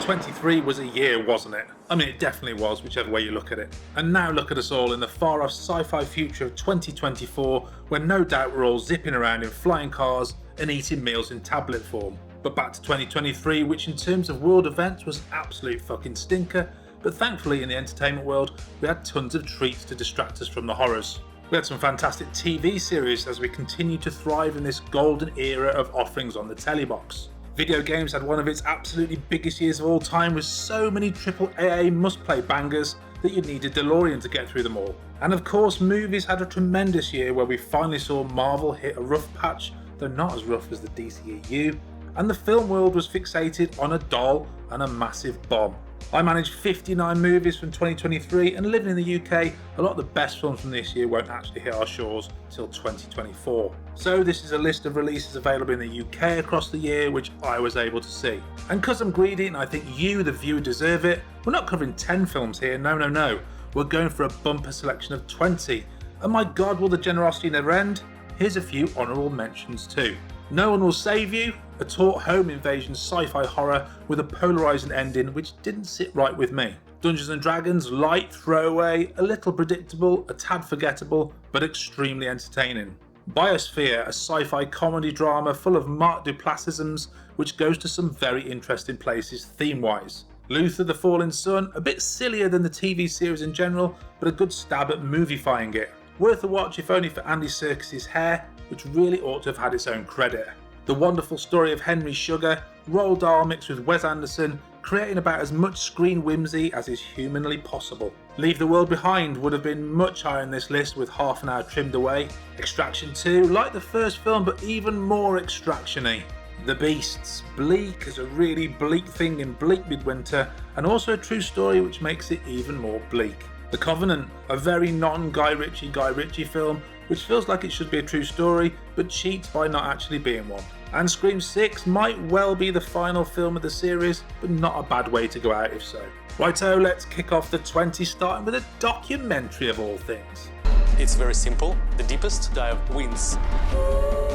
2023 was a year, wasn't it? I mean, it definitely was, whichever way you look at it. And now look at us all in the far-off sci-fi future of 2024, when no doubt we're all zipping around in flying cars and eating meals in tablet form. But back to 2023, which in terms of world events was an absolute fucking stinker, but thankfully in the entertainment world, we had tons of treats to distract us from the horrors. We had some fantastic TV series as we continue to thrive in this golden era of offerings on the telly box. Video games had one of its absolutely biggest years of all time with so many AAA must-play bangers that you'd need a DeLorean to get through them all. And of course, movies had a tremendous year where we finally saw Marvel hit a rough patch, though not as rough as the DCEU, and the film world was fixated on a doll and a massive bomb. I managed 59 movies from 2023, and living in the UK, a lot of the best films from this year won't actually hit our shores till 2024. So this is a list of releases available in the UK across the year which I was able to see. And because I'm greedy and I think you, the viewer, deserve it, we're not covering 10 films here, no. We're going for a bumper selection of 20. And my god, will the generosity never end? Here's a few honourable mentions too. No One Will Save You, a taut home invasion sci-fi horror with a polarising ending which didn't sit right with me. Dungeons & Dragons, light, throwaway, a little predictable, a tad forgettable, but extremely entertaining. Biosphere, a sci-fi comedy drama full of Mark Duplassisms which goes to some very interesting places theme-wise. Luther the Fallen Sun, a bit sillier than the TV series in general, but a good stab at movifying it. Worth a watch if only for Andy Serkis's hair, which really ought to have had its own credit. The Wonderful Story of Henry Sugar, Roald Dahl mixed with Wes Anderson, creating about as much screen whimsy as is humanly possible. Leave the World Behind would have been much higher in this list with half an hour trimmed away. Extraction 2, like the first film but even more extraction-y. The Beasts, bleak as a really bleak thing in bleak midwinter, and also a true story which makes it even more bleak. The Covenant, a very non-Guy Ritchie film, which feels like it should be a true story, but cheats by not actually being one. And Scream 6 might well be the final film of the series, but not a bad way to go out if so. Righto, let's kick off the 20, starting with a documentary of all things. It's very simple. The deepest dive wins.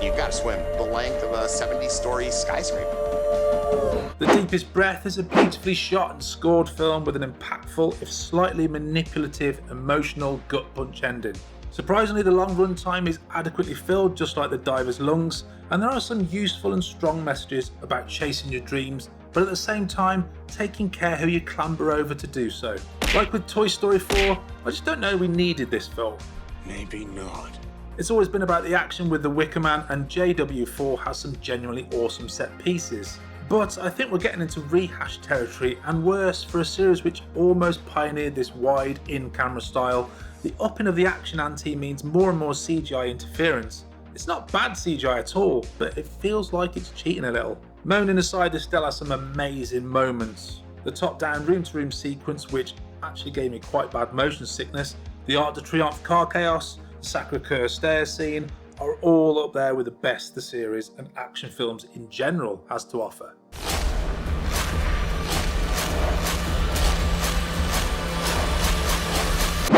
You gotta swim the length of a 70-story skyscraper. The Deepest Breath is a beautifully shot and scored film with an impactful, if slightly manipulative, emotional gut punch ending. Surprisingly, the long run time is adequately filled, just like the diver's lungs, and there are some useful and strong messages about chasing your dreams, but at the same time, taking care who you clamber over to do so. Like with Toy Story 4, I just don't know we needed this film. Maybe not. It's always been about the action with the Wicker Man, and JW4 has some genuinely awesome set pieces. But I think we're getting into rehash territory, and worse, for a series which almost pioneered this wide in-camera style, the upping of the action ante means more and more CGI interference. It's not bad CGI at all, but it feels like it's cheating a little. Moaning aside, there still has some amazing moments. The top-down room-to-room sequence, which actually gave me quite bad motion sickness, the Arc de Triomphe car chaos, the Sacré-Cœur stairs scene, are all up there with the best the series and action films in general has to offer.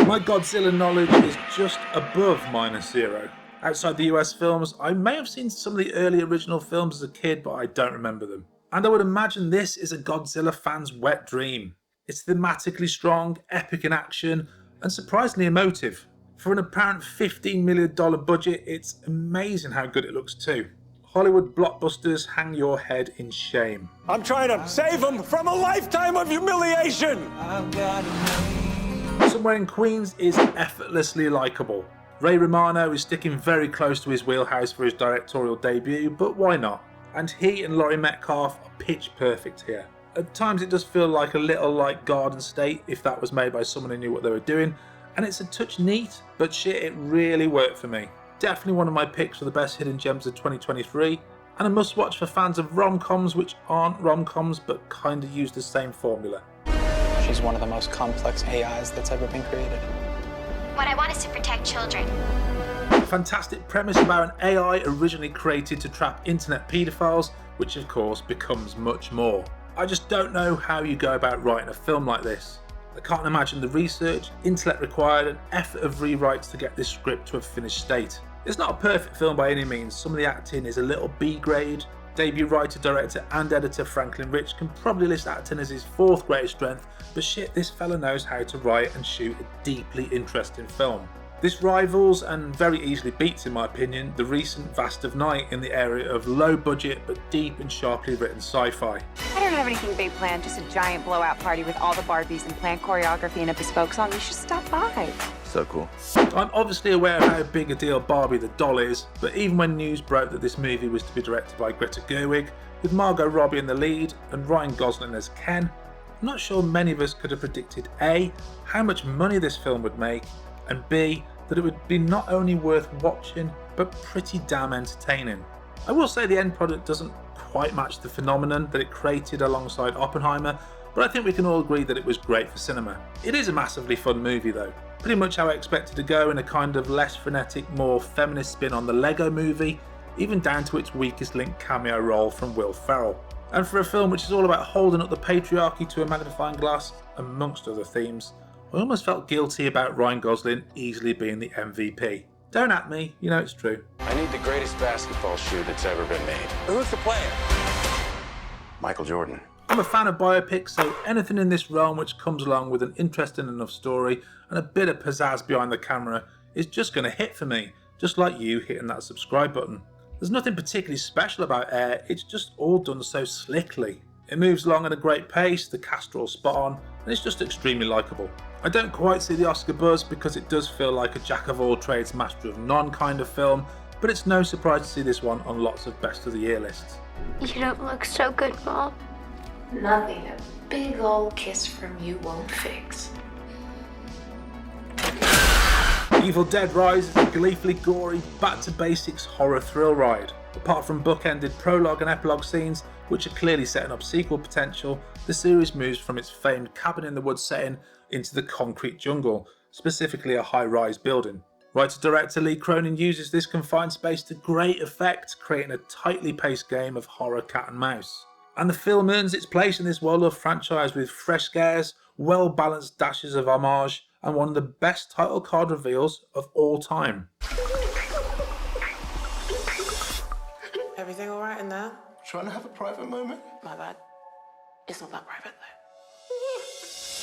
My Godzilla knowledge is just above -0. Outside the US films, I may have seen some of the early original films as a kid, but I don't remember them. And I would imagine this is a Godzilla fan's wet dream. It's thematically strong, epic in action, and surprisingly emotive. For an apparent $15 million budget, it's amazing how good it looks too. Hollywood blockbusters, hang your head in shame. I'm trying to save him from a lifetime of humiliation! Somewhere in Queens is effortlessly likeable. Ray Romano is sticking very close to his wheelhouse for his directorial debut, but why not? And he and Laurie Metcalf are pitch perfect here. At times it does feel like a little like Garden State if that was made by someone who knew what they were doing, and it's a touch neat, but shit, it really worked for me. Definitely one of my picks for the best hidden gems of 2023, and a must watch for fans of rom-coms which aren't rom-coms but kinda use the same formula. She's one of the most complex AIs that's ever been created. What I want is to protect children. A fantastic premise about an AI originally created to trap internet paedophiles, which of course becomes much more. I just don't know how you go about writing a film like this. I can't imagine the research, intellect required, and effort of rewrites to get this script to a finished state. It's not a perfect film by any means, some of the acting is a little B grade, Debut writer, director and editor Franklin Rich can probably list acting as his fourth greatest strength, but shit, this fella knows how to write and shoot a deeply interesting film. This rivals and very easily beats, in my opinion, the recent Vast of Night in the area of low budget but deep and sharply written sci-fi. I don't have anything big planned, just a giant blowout party with all the Barbies and planned choreography and a bespoke song. You should stop by. So cool. I'm obviously aware of how big a deal Barbie the doll is, but even when news broke that this movie was to be directed by Greta Gerwig, with Margot Robbie in the lead and Ryan Gosling as Ken, I'm not sure many of us could have predicted A, how much money this film would make, and B, that it would be not only worth watching, but pretty damn entertaining. I will say the end product doesn't quite match the phenomenon that it created alongside Oppenheimer, but I think we can all agree that it was great for cinema. It is a massively fun movie though, pretty much how I expected to go, in a kind of less frenetic, more feminist spin on the Lego movie, even down to its weakest link cameo role from Will Ferrell. And for a film which is all about holding up the patriarchy to a magnifying glass, amongst other themes, I almost felt guilty about Ryan Gosling easily being the MVP. Don't at me, you know it's true. I need the greatest basketball shoe that's ever been made. Who's the player? Michael Jordan. I'm a fan of biopics, so anything in this realm which comes along with an interesting enough story and a bit of pizzazz behind the camera is just going to hit for me, just like you hitting that subscribe button. There's nothing particularly special about Air, it's just all done so slickly. It moves along at a great pace, the cast are all spot on, and it's just extremely likeable. I don't quite see the Oscar buzz because it does feel like a jack of all trades, master of none kind of film, but it's no surprise to see this one on lots of best of the year lists. You don't look so good, Mom. Nothing a big old kiss from you won't fix. Evil Dead Rise is a gleefully gory, back-to-basics horror thrill ride. Apart from bookended prologue and epilogue scenes, which are clearly setting up sequel potential, the series moves from its famed cabin-in-the-woods setting into the concrete jungle, specifically a high-rise building. Writer-director Lee Cronin uses this confined space to great effect, creating a tightly paced game of horror cat and mouse. And the film earns its place in this well-loved franchise with fresh scares, well-balanced dashes of homage, and one of the best title card reveals of all time. Everything all right in there? Trying to have a private moment? My bad. It's not that private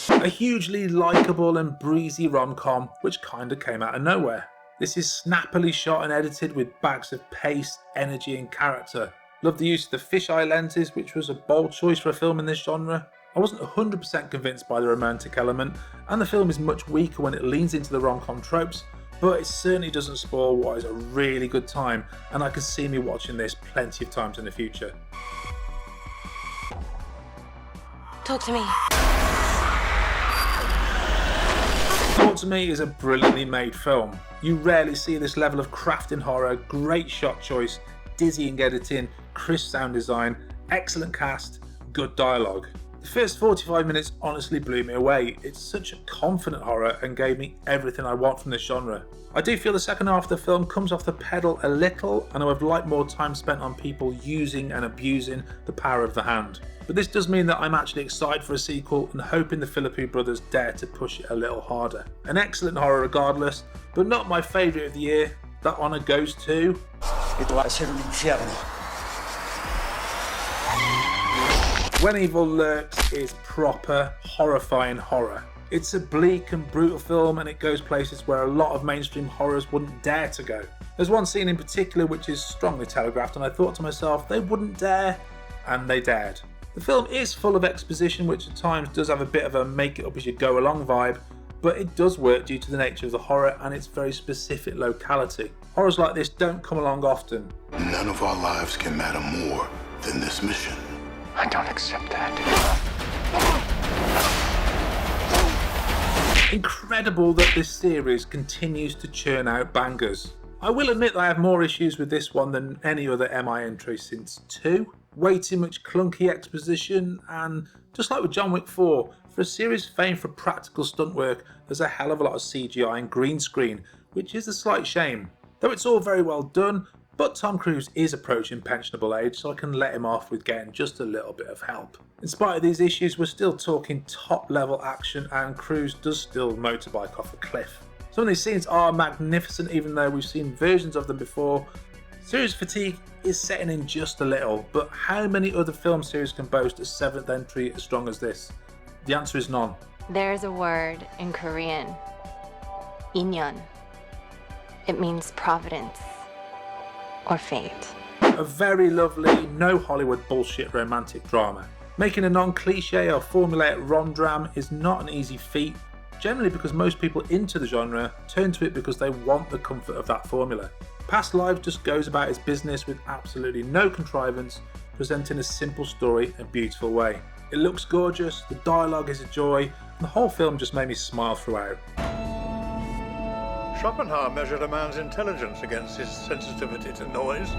though. A hugely likeable and breezy rom-com which kinda came out of nowhere. This is snappily shot and edited with bags of pace, energy and character. Love the use of the fisheye lenses, which was a bold choice for a film in this genre. I wasn't 100% convinced by the romantic element, and the film is much weaker when it leans into the rom-com tropes, but it certainly doesn't spoil what is a really good time, and I can see me watching this plenty of times in the future. Talk to me. Talk to Me is a brilliantly made film. You rarely see this level of craft in horror, great shot choice, dizzying editing, crisp sound design, excellent cast, good dialogue. The first 45 minutes honestly blew me away. It's such a confident horror and gave me everything I want from this genre. I do feel the second half of the film comes off the pedal a little, and I would like more time spent on people using and abusing the power of the hand. But this does mean that I'm actually excited for a sequel and hoping the Philippou brothers dare to push it a little harder. An excellent horror regardless, but not my favourite of the year. That honour goes to... Ito va a ser un infierno. When Evil Lurks is proper, horrifying horror. It's a bleak and brutal film, and it goes places where a lot of mainstream horrors wouldn't dare to go. There's one scene in particular which is strongly telegraphed, and I thought to myself, they wouldn't dare, and they dared. The film is full of exposition, which at times does have a bit of a make it up as you go along vibe, but it does work due to the nature of the horror and its very specific locality. Horrors like this don't come along often. None of our lives can matter more than this mission. I don't accept that. Incredible that this series continues to churn out bangers. I will admit that I have more issues with this one than any other MI entry since 2. Way too much clunky exposition, and just like with John Wick 4, for a series famed for practical stunt work, there's a hell of a lot of CGI and green screen, which is a slight shame. Though it's all very well done, but Tom Cruise is approaching pensionable age, so I can let him off with getting just a little bit of help. In spite of these issues, we're still talking top level action, and Cruise does still motorbike off a cliff. Some of these scenes are magnificent, even though we've seen versions of them before. Series fatigue is setting in just a little, but how many other film series can boast a 7th entry as strong as this? The answer is none. There's a word in Korean, 인연. It means providence or fate. A very lovely, no Hollywood bullshit romantic drama. Making a non-cliche or formulaic rom-dram is not an easy feat, generally because most people into the genre turn to it because they want the comfort of that formula. Past Lives just goes about its business with absolutely no contrivance, presenting a simple story in a beautiful way. It looks gorgeous, the dialogue is a joy, and the whole film just made me smile throughout. Schopenhauer measured a man's intelligence against his sensitivity to noise.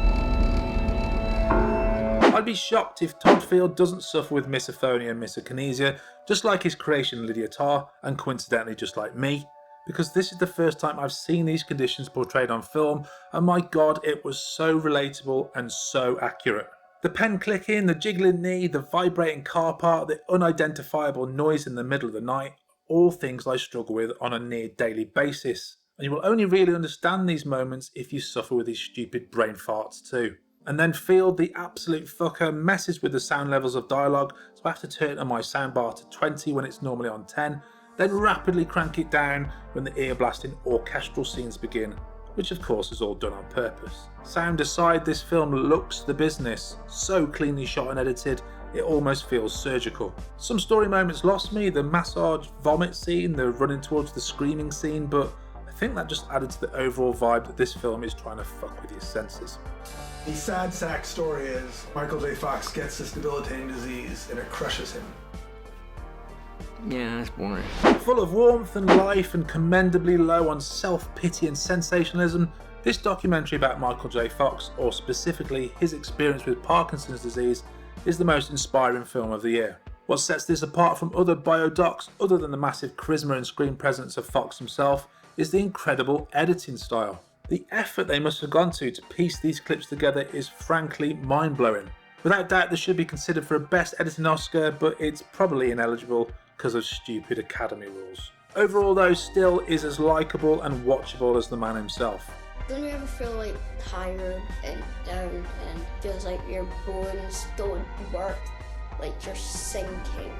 I'd be shocked if Todd Field doesn't suffer with misophonia and misokinesia, just like his creation Lydia Tarr, and coincidentally just like me, because this is the first time I've seen these conditions portrayed on film, and my god, it was so relatable and so accurate. The pen clicking, the jiggling knee, the vibrating car part, the unidentifiable noise in the middle of the night, all things I struggle with on a near daily basis. And you will only really understand these moments if you suffer with these stupid brain farts too. And then Field, the absolute fucker, messes with the sound levels of dialogue, so I have to turn on my soundbar to 20 when it's normally on 10, then rapidly crank it down when the ear-blasting orchestral scenes begin, which of course is all done on purpose. Sound aside, this film looks the business, so cleanly shot and edited, it almost feels surgical. Some story moments lost me, the massage vomit scene, the running towards the screaming scene, but I think that just added to the overall vibe that this film is trying to fuck with your senses. The sad sack story is Michael J. Fox gets this debilitating disease and it crushes him. Yeah, that's boring. Full of warmth and life and commendably low on self-pity and sensationalism, this documentary about Michael J. Fox, or specifically his experience with Parkinson's disease, is the most inspiring film of the year. What sets this apart from other biodocs, other than the massive charisma and screen presence of Fox himself, is the incredible editing style. The effort they must have gone to piece these clips together is frankly mind-blowing. Without doubt this should be considered for a Best Editing Oscar, but it's probably ineligible because of stupid Academy rules. Overall though, still is as likeable and watchable as the man himself. Don't you ever feel like tired and down and feels like your bones don't work, like you're sinking?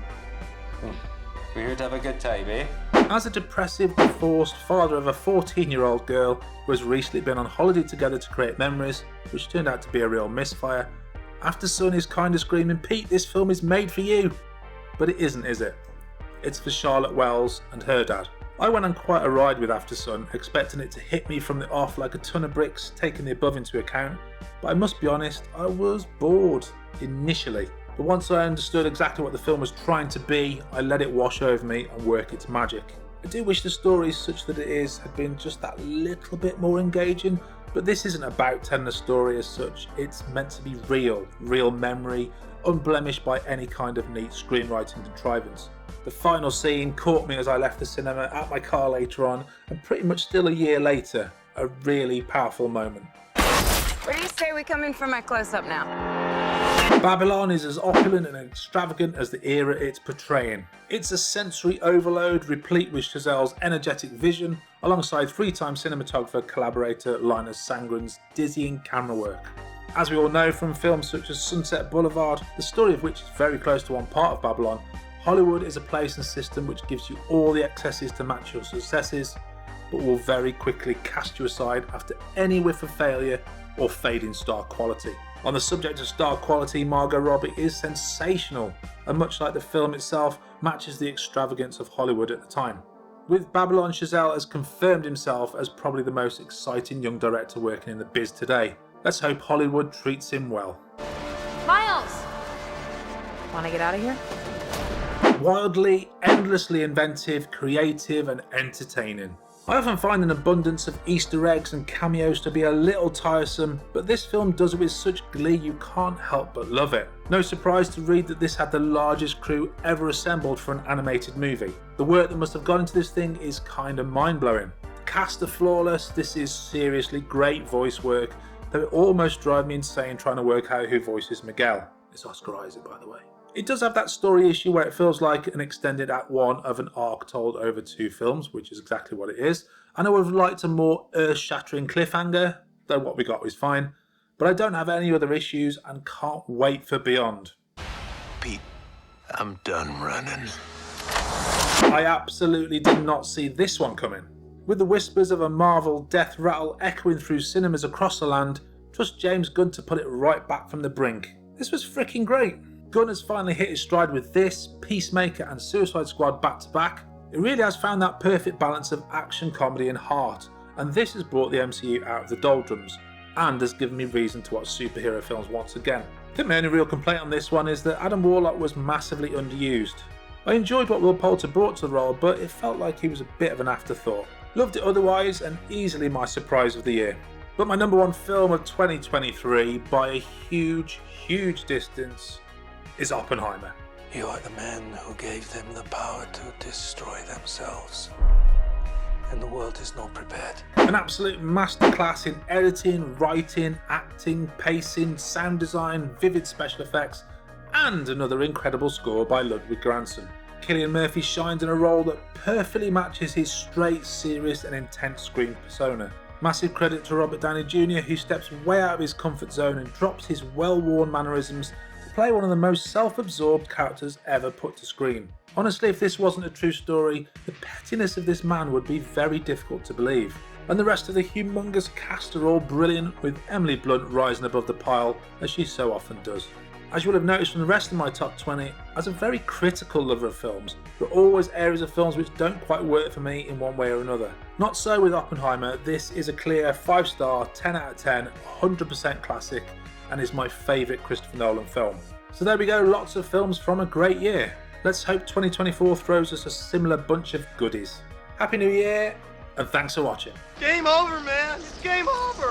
We're here to have a good time, eh? As a depressive, divorced father of a 14-year-old girl who has recently been on holiday together to create memories, which turned out to be a real misfire, After Sun is kind of screaming, "Pete, this film is made for you!" But it isn't, is it? It's for Charlotte Wells and her dad. I went on quite a ride with After Sun, expecting it to hit me from the off like a ton of bricks, taking the above into account, but I must be honest, I was bored initially. But once I understood exactly what the film was trying to be, I let it wash over me and work its magic. I do wish the story, such that it is, had been just that little bit more engaging, but this isn't about telling a story as such, it's meant to be real memory, unblemished by any kind of neat screenwriting contrivance. The final scene caught me as I left the cinema at my car later on, and pretty much still a year later, a really powerful moment. Where do you say we come in for my close-up now? Babylon is as opulent and extravagant as the era it's portraying. It's a sensory overload replete with Chazelle's energetic vision, alongside three-time cinematographer collaborator Linus Sandgren's dizzying camera work. As we all know from films such as Sunset Boulevard, the story of which is very close to one part of Babylon, Hollywood is a place and system which gives you all the excesses to match your successes, but will very quickly cast you aside after any whiff of failure or fading star quality. On the subject of star quality, Margot Robbie is sensational, and much like the film itself, matches the extravagance of Hollywood at the time. With Babylon, Chazelle has confirmed himself as probably the most exciting young director working in the biz today. Let's hope Hollywood treats him well. Miles! Wanna get out of here? Wildly, endlessly inventive, creative and entertaining. I often find an abundance of Easter eggs and cameos to be a little tiresome, but this film does it with such glee you can't help but love it. No surprise to read that this had the largest crew ever assembled for an animated movie. The work that must have gone into this thing is kind of mind-blowing. The cast are flawless, this is seriously great voice work, though it almost drives me insane trying to work out who voices Miguel. It's Oscar Isaac, by the way. It does have that story issue where it feels like an extended Act 1 of an arc told over 2 films, which is exactly what it is. And I would have liked a more earth-shattering cliffhanger, though what we got was fine. but I don't have any other issues and can't wait for Beyond. Pete, I'm done running. I absolutely did not see this one coming. With the whispers of a Marvel death rattle echoing through cinemas across the land, trust James Gunn to put it right back from the brink. This was freaking great. Gunn has finally hit his stride with this, Peacemaker and Suicide Squad back to back. It really has found that perfect balance of action, comedy and heart, and this has brought the MCU out of the doldrums and has given me reason to watch superhero films once again. I think my only real complaint on this one is that Adam Warlock was massively underused. I enjoyed what Will Poulter brought to the role, but it felt like he was a bit of an afterthought. Loved it otherwise, and easily my surprise of the year. But my number one film of 2023, by a huge, huge distance, is Oppenheimer. You are the man who gave them the power to destroy themselves. And the world is not prepared. An absolute masterclass in editing, writing, acting, pacing, sound design, vivid special effects, and another incredible score by Ludwig Göransson. Cillian Murphy shines in a role that perfectly matches his straight, serious and intense screen persona. Massive credit to Robert Downey Jr., who steps way out of his comfort zone and drops his well-worn mannerisms to play one of the most self-absorbed characters ever put to screen. Honestly, if this wasn't a true story, the pettiness of this man would be very difficult to believe. And the rest of the humongous cast are all brilliant, with Emily Blunt rising above the pile, as she so often does. As you will have noticed from the rest of my top 20, as a very critical lover of films, there are always areas of films which don't quite work for me in one way or another. Not so with Oppenheimer. This is a clear 5-star, 10 out of 10, 100% classic, and is my favourite Christopher Nolan film. So there we go, lots of films from a great year. Let's hope 2024 throws us a similar bunch of goodies. Happy New Year, and thanks for watching. Game over, man. It's game over.